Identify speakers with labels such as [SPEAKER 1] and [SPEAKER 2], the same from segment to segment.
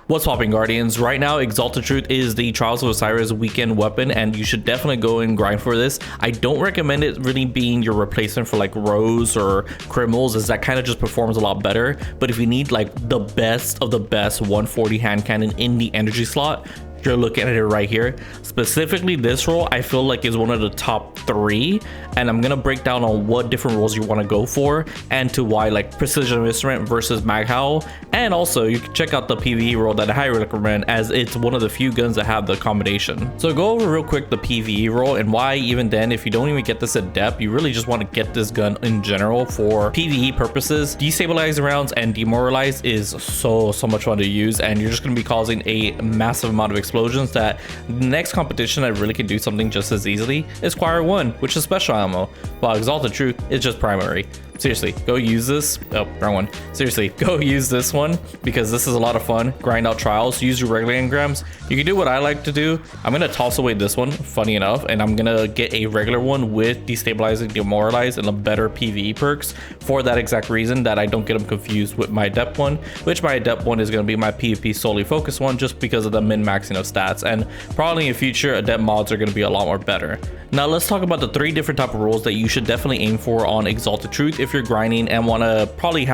[SPEAKER 1] What's popping, Guardians? Right now, Exalted Truth is the Trials of Osiris weekend weapon, and you should definitely go and grind for this. I don't recommend it really being your replacement for like Rose or Criminals, as that kind of just performs a lot better. But if you need like the best of the best 140 hand cannon in the energy slot, you're looking at it right here. Specifically, this role I feel like is one of the top 3, and I'm gonna break down on what different roles you want to go for and to why, like Precision Instrument versus Mag Howl. And also you can check out the PvE role that I highly recommend, as it's one of the few guns that have the combination. So go over real quick the PvE role and why even then, if you don't even get this at depth, you really just want to get this gun in general for PvE purposes. Destabilize rounds and demoralize is so much fun to use, and you're just going to be causing a massive amount of explosions that the next competition that really can do something just as easily is Choir 1, which is special ammo, while Exalted Truth is just primary. Seriously, go use this. Oh, wrong one. Seriously, go use this one because this is a lot of fun. Grind out trials, use your regular engrams. You can do what I like to do. I'm gonna toss away this one, funny enough, and I'm gonna get a regular one with destabilizing, demoralize, and a better PvE perks for that exact reason, that I don't get them confused with my adept one, which my adept one is gonna be my PvP solely focused one, just because of the min-maxing of stats. And probably in future, adept mods are gonna be a lot more better. Now let's talk about the 3 different type of roles that you should definitely aim for on Exalted Truth if you're grinding and want to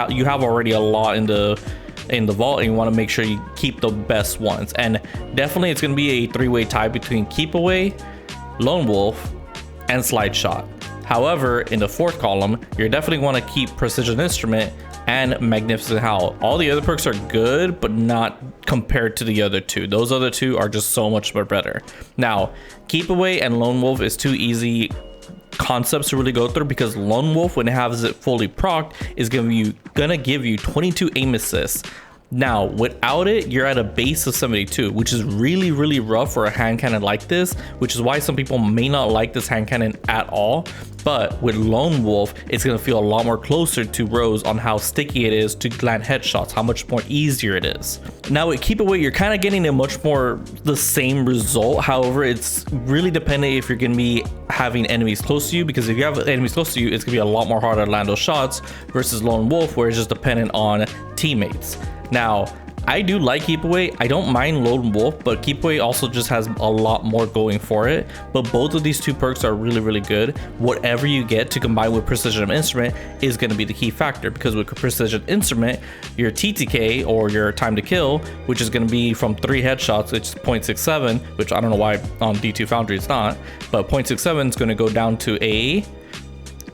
[SPEAKER 1] you have already a lot in the vault and you want to make sure you keep the best ones. And definitely it's going to be a 3-way tie between Keep Away, Lone Wolf, and Slide Shot. However, in the 4th column, you definitely want to keep Precision Instrument and Magnificent Howl. All the other perks are good, but not compared to the other 2. Those other 2 are just so much more better. Now, Keep Away and Lone Wolf is 2 easy concepts to really go through, because Lone Wolf, when it has it fully procced, is gonna give you 22 aim assists. Now without it, you're at a base of 72, which is really rough for a hand cannon like this, which is why some people may not like this hand cannon at all. But with Lone Wolf, it's gonna feel a lot more closer to Rose on how sticky it is to land headshots, how much more easier it is. Now with Keep Away, you're kind of getting a much more the same result. However, it's really dependent if you're gonna be having enemies close to you, because if you have enemies close to you, it's gonna be a lot more harder to land those shots versus Lone Wolf, where it's just dependent on teammates. Now, I do like Keep Away. I don't mind Lone Wolf, but Keep Away also just has a lot more going for it. But both of these 2 perks are really good. Whatever you get to combine with Precision Instrument is going to be the key factor, because with Precision Instrument, your TTK, or your time to kill, which is going to be from 3 headshots, it's 0.67, which I don't know why on D2 Foundry it's not, but 0.67 is going to go down to a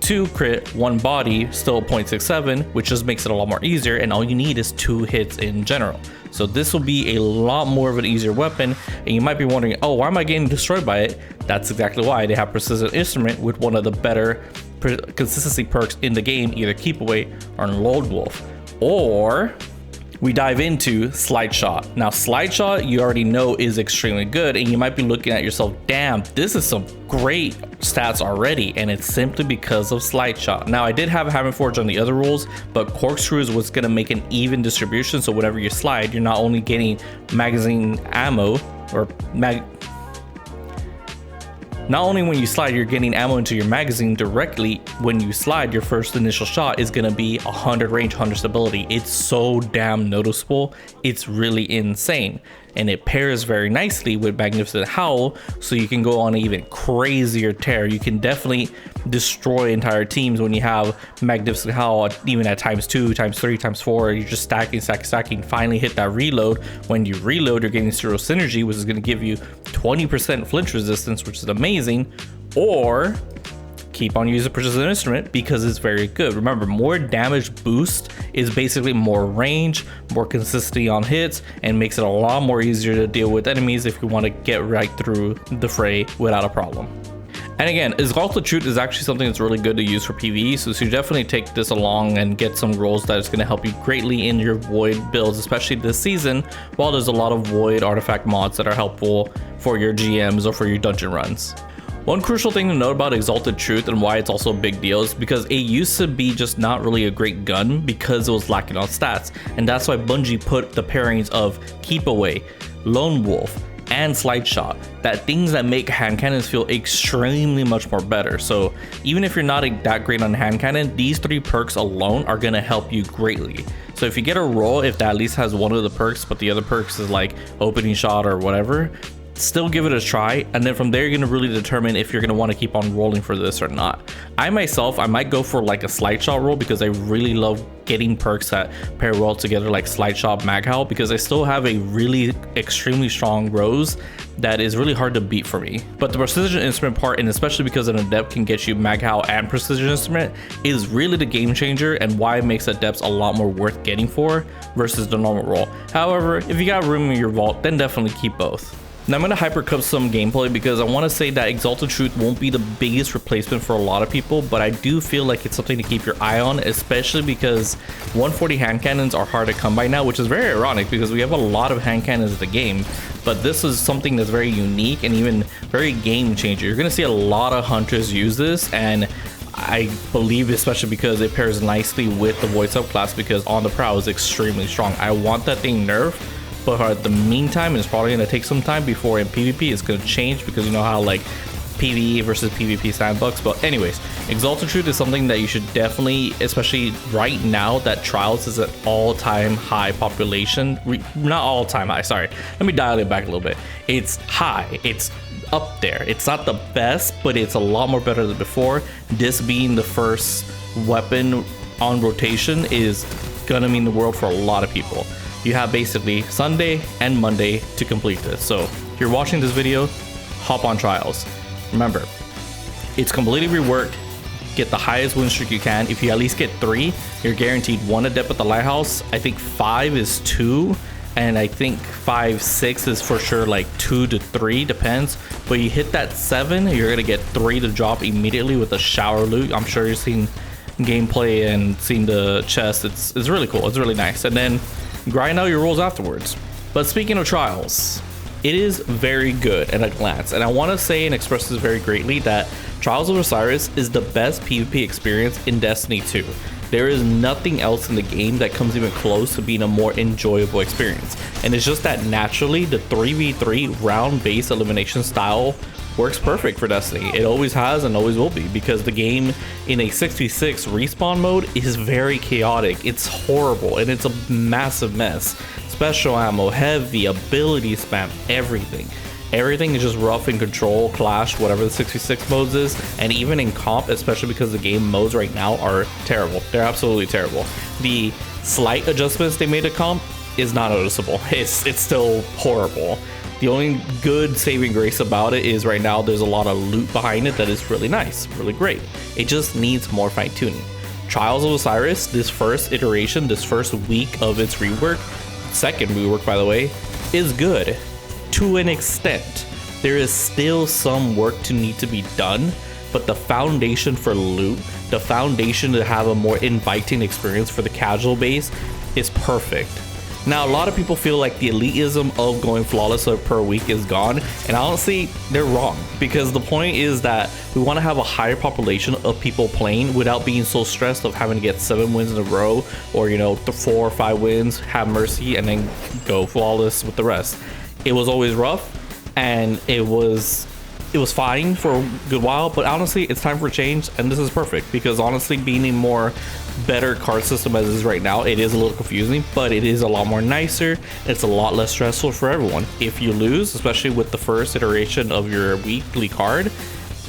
[SPEAKER 1] 2 crit, 1 body, still 0.67, which just makes it a lot more easier, and all you need is 2 hits in general. So this will be a lot more of an easier weapon, and you might be wondering, oh, why am I getting destroyed by it? That's exactly why. They have Precision Instrument with one of the better consistency perks in the game, either Keep Away or Lone Wolf. Or we dive into Slide Shot. Now Slide Shot, you already know, is extremely good, and you might be looking at yourself, damn, this is some great stats already, and it's simply because of Slide Shot. Now I did have Hammer Forge on the other rules, but Corkscrew is what's going to make an even distribution, so whenever you slide, you're not only getting magazine ammo, or not only when you slide, you're getting ammo into your magazine directly. When you slide, your first initial shot is going to be 100 range, 100 stability. It's so damn noticeable. It's really insane. And it pairs very nicely with Magnificent Howl, so you can go on an even crazier tear. You can definitely destroy entire teams when you have Magnificent Howl, even at ×2, ×3, ×4. You're just stacking, finally hit that reload. When you reload, you're getting 0 synergy, which is going to give you 20% flinch resistance, which is amazing. Or keep on using Precision Instrument because it's very good. Remember, more damage boost is basically more range, more consistency on hits, and makes it a lot more easier to deal with enemies if you want to get right through the fray without a problem. And again, Exalted Truth is actually something that's really good to use for PvE, so you definitely take this along and get some roles that is going to help you greatly in your Void builds, especially this season, while there's a lot of Void artifact mods that are helpful for your GMs or for your dungeon runs. One crucial thing to note about Exalted Truth and why it's also a big deal is because it used to be just not really a great gun because it was lacking on stats, and that's why Bungie put the pairings of Keep Away, Lone Wolf, and Slide Shot, that things that make hand cannons feel extremely much more better. So even if you're not that great on hand cannon, these 3 perks alone are going to help you greatly. So if you get a roll, if that at least has one of the perks, but the other perks is like opening shot or whatever, still give it a try, and then from there you're going to really determine if you're going to want to keep on rolling for this or not. I myself, I might go for like a slide shot roll because I really love getting perks that pair well together, like slide shot, mag howl, because I still have a really extremely strong rose that is really hard to beat for me. But the precision instrument part, and especially because an adept can get you mag howl and precision instrument, is really the game changer and why it makes adepts a lot more worth getting for versus the normal roll. However, if you got room in your vault, then definitely keep both. Now I'm going to hypercup some gameplay because I want to say that Exalted Truth won't be the biggest replacement for a lot of people, but I do feel like it's something to keep your eye on, especially because 140 hand cannons are hard to come by now, which is very ironic because we have a lot of hand cannons in the game, but this is something that's very unique and even very game changer. You're going to see a lot of hunters use this, and I believe especially because it pairs nicely with the void subclass, because on the prowl is extremely strong. I want that thing nerfed. But at the meantime, it's probably going to take some time before in PvP it's going to change, because you know how like PvE versus PvP sandbox. But anyways, Exalted Truth is something that you should definitely, especially right now that Trials is at all-time high population, not all-time high, sorry, let me dial it back a little bit. It's high, it's up there. It's not the best, but it's a lot more better than before. This being the first weapon on rotation is gonna mean the world for a lot of people. You have basically Sunday and Monday to complete this. So if you're watching this video, hop on Trials. Remember, it's completely reworked. Get the highest win streak you can. If you at least get 3, you're guaranteed 1 adept at the lighthouse. I think 5 is 2, and I think 5, 6 is for sure like 2 to 3, depends. But you hit that 7, you're gonna get 3 to drop immediately with a shower loot. I'm sure you've seen gameplay and seen the chest. It's really cool. It's really nice. And then grind out your rolls afterwards. But speaking of Trials, it is very good at a glance, and I want to say and express this very greatly that Trials of Osiris is the best PvP experience in Destiny 2. There is nothing else in the game that comes even close to being a more enjoyable experience, and it's just that naturally the 3v3 round-based elimination style works perfect for Destiny. It always has and always will be, because the game in a 66 respawn mode is very chaotic. It's horrible and it's a massive mess. Special ammo, heavy, ability spam, everything. Everything is just rough in control, clash, whatever the 66 modes is, and even in comp, especially because the game modes right now are terrible. They're absolutely terrible. The slight adjustments they made to comp is not noticeable. It's still horrible. The only good saving grace about it is right now there's a lot of loot behind it that is really nice, really great. It just needs more fine tuning. Trials of Osiris, this first iteration, this first week of its rework, second rework by the way, is good to an extent. There is still some work to need to be done, but the foundation for loot, the foundation to have a more inviting experience for the casual base is perfect. Now, a lot of people feel like the elitism of going flawless per week is gone, and honestly, they're wrong, because the point is that we want to have a higher population of people playing without being so stressed of having to get 7 wins in a row, or 4 or 5 wins, have mercy, and then go flawless with the rest. It was always rough, and it was fine for a good while, but honestly, it's time for change, and this is perfect, because honestly, being a more better card system as it is right now, it is a little confusing, but it is a lot more nicer. It's a lot less stressful for everyone. If you lose, especially with the first iteration of your weekly card,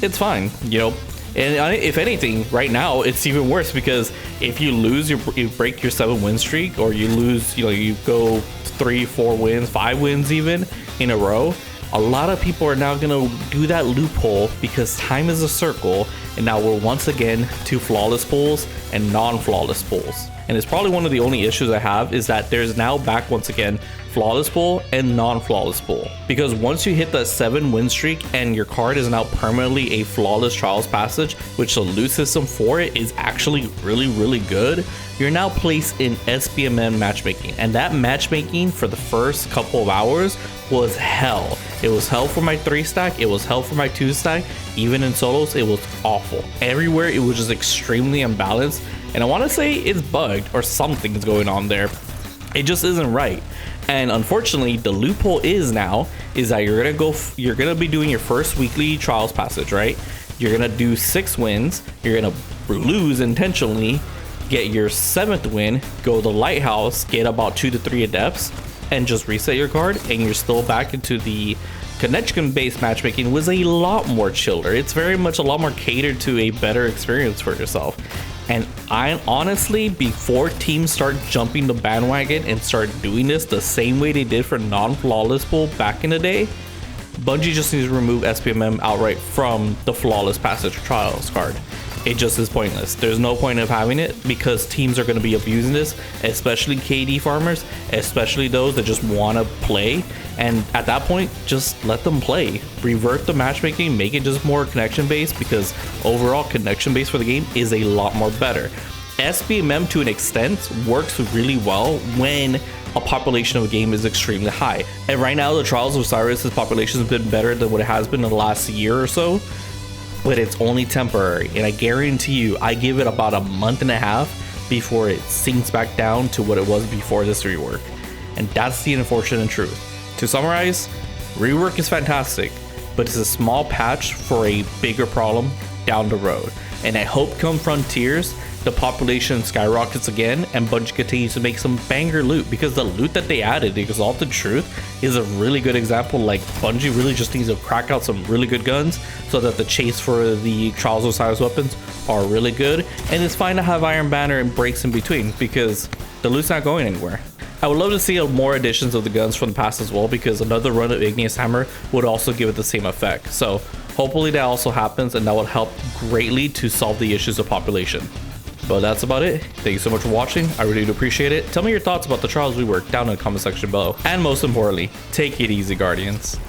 [SPEAKER 1] it's fine, and if anything, right now it's even worse, because if you lose, you break your 7 win streak, or you lose, you go 3, 4 wins, 5 wins even in a row, a lot of people are now gonna do that loophole, because time is a circle, and now we're once again to flawless pulls and non-flawless pulls. And it's probably one of the only issues I have, is that there's now back once again flawless pull and non-flawless pull, because once you hit that 7 win streak and your card is now permanently a flawless Trials passage, which the loot system for it is actually really good, you're now placed in SBMM matchmaking, and that matchmaking for the first couple of hours was hell. It was hell for my 3 stack, it was hell for my 2 stack, even in solos it was awful. Everywhere it was just extremely unbalanced, and I want to say it's bugged or something's going on there. It just isn't right. And unfortunately, the loophole is that you're gonna be doing your first weekly Trials passage, right? You're gonna do 6 wins, you're gonna lose intentionally, get your 7th win, go to the lighthouse, get about 2 to 3 adepts, and just reset your card, and you're still back into the connection based matchmaking. Was a lot more chiller. It's very much a lot more catered to a better experience for yourself. And I honestly, before teams start jumping the bandwagon and start doing this the same way they did for non-flawless pool back in the day, Bungie just needs to remove SPMM outright from the flawless passage trials card. It just is pointless. There's no point of having it because teams are going to be abusing this, especially KD farmers, especially those that just want to play. And at that point, just let them play. Revert the matchmaking, make it just more connection based, because overall connection based for the game is a lot more better. SPMM to an extent works really well when a population of a game is extremely high. And right now the Trials of Osiris' population has been better than what it has been in the last year or so, but it's only temporary. And I guarantee you, I give it about a month and a half before it sinks back down to what it was before this rework. And that's the unfortunate truth. To summarize, rework is fantastic, but it's a small patch for a bigger problem down the road. And I hope come Frontiers, the population skyrockets again and Bungie continues to make some banger loot, because the loot that they added, the Exalted Truth, is a really good example. Like, Bungie really just needs to crack out some really good guns so that the chase for the Trials of Osiris weapons are really good. And it's fine to have Iron Banner and breaks in between because the loot's not going anywhere. I would love to see more additions of the guns from the past as well, because another run of Igneous Hammer would also give it the same effect. So hopefully that also happens, and that will help greatly to solve the issues of population. But that's about it. Thank you so much for watching. I really do appreciate it. Tell me your thoughts about the Trials rework down in the comment section below. And most importantly, take it easy, Guardians.